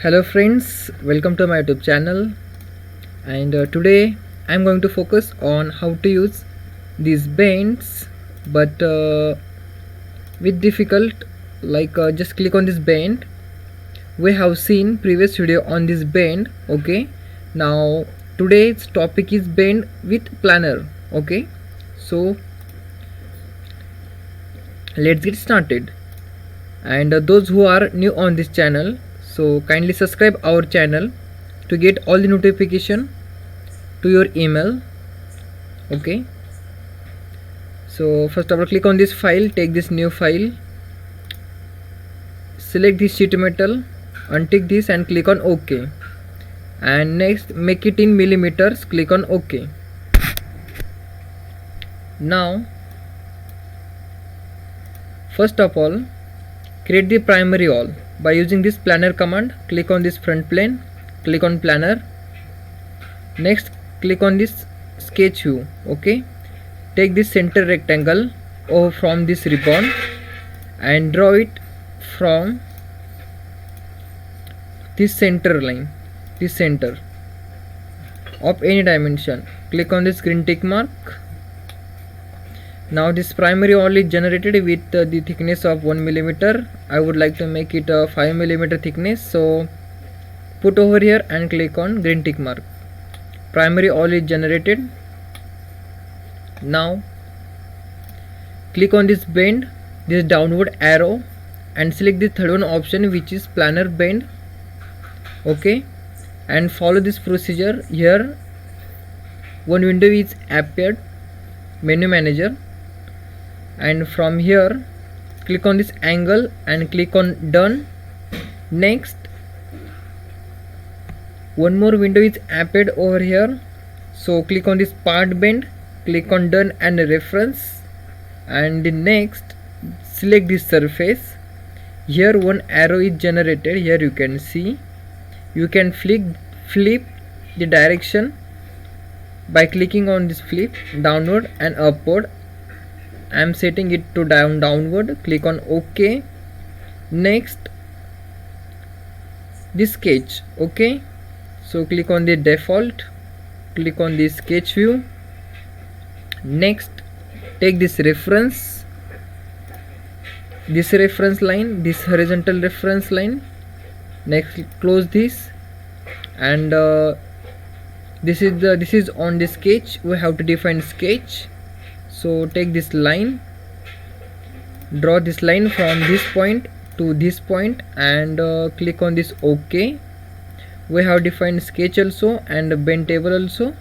Hello friends, welcome to my YouTube channel. And today I'm going to focus on how to use these bends, but with difficult, just click on this bend. We have seen previous video on this bend. Okay, now today's topic is bend with planner. Okay, so let's get started. And those who are new on this channel, so kindly subscribe our channel to get all the notification to your email. Okay, so first of all, click on this file, take this new file, select this sheet metal, untick this and click on OK, and next make it in millimeters, click on OK. Now first of all, create the primary wall by using this planner command. Click on this front plane, click on planner, next click on this sketch view. Okay, take this center rectangle or from this ribbon and draw it from this center line, this center of any dimension. Click on this green tick mark. Now this primary wall is generated with the thickness of 1 millimeter. I would like to make it a 5 millimeter thickness, so put over here and click on green tick mark. Primary wall is generated. Now click on this bend, this downward arrow, and select the third one option, which is planner bend. Okay, and follow this procedure. Here one window is appeared, menu manager, and from here click on this angle and click on done. Next one more window is appeared over here, so click on this part bend, click on done and reference, and the next select this surface. Here one arrow is generated. Here you can see, you can flip the direction by clicking on this flip downward and upward. I am setting it to downward. Click on OK. Next this sketch. Okay, so click on the default, click on the sketch view. Next take this reference line, this horizontal reference line. Next close this, and this is on the sketch. We have to define sketch, so take this line, draw this line from this point to this point, and click on this OK. We have defined sketch also and bend table also.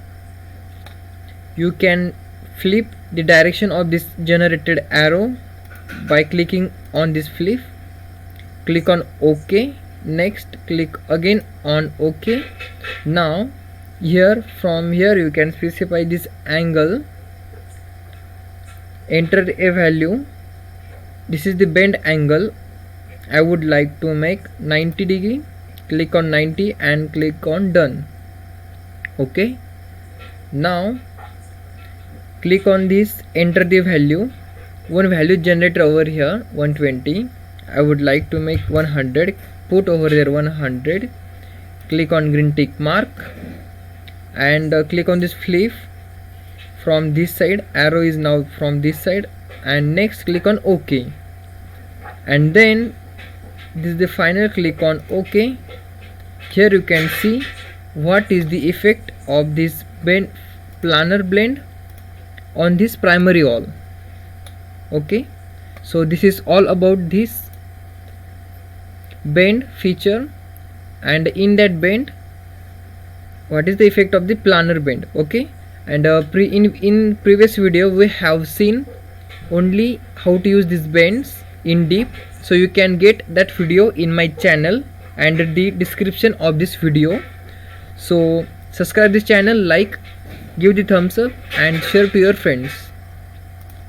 You can flip the direction of this generated arrow by clicking on this flip, click on OK. Next click again on OK. Now here, from here you can specify this angle, enter a value. This is the bend angle. I would like to make 90 degree. Click on 90 and click on done. Okay, now click on this, enter the value. One value generated over here, 120. I would like to make 100. Put over there 100. Click on green tick mark and click on this flip from this side. Arrow is now from this side, and next click on OK, and then this is the final. Click on OK. Here you can see what is the effect of this planner blend on this primary wall. Okay, so this is all about this bend feature, and in that bend what is the effect of the planner bend. Okay, and in previous video we have seen only how to use these bends in deep, so you can get that video in my channel and the description of this video. So subscribe this channel, like, give the thumbs up and share to your friends.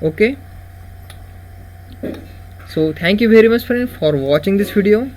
Okay, so thank you very much friend for watching this video.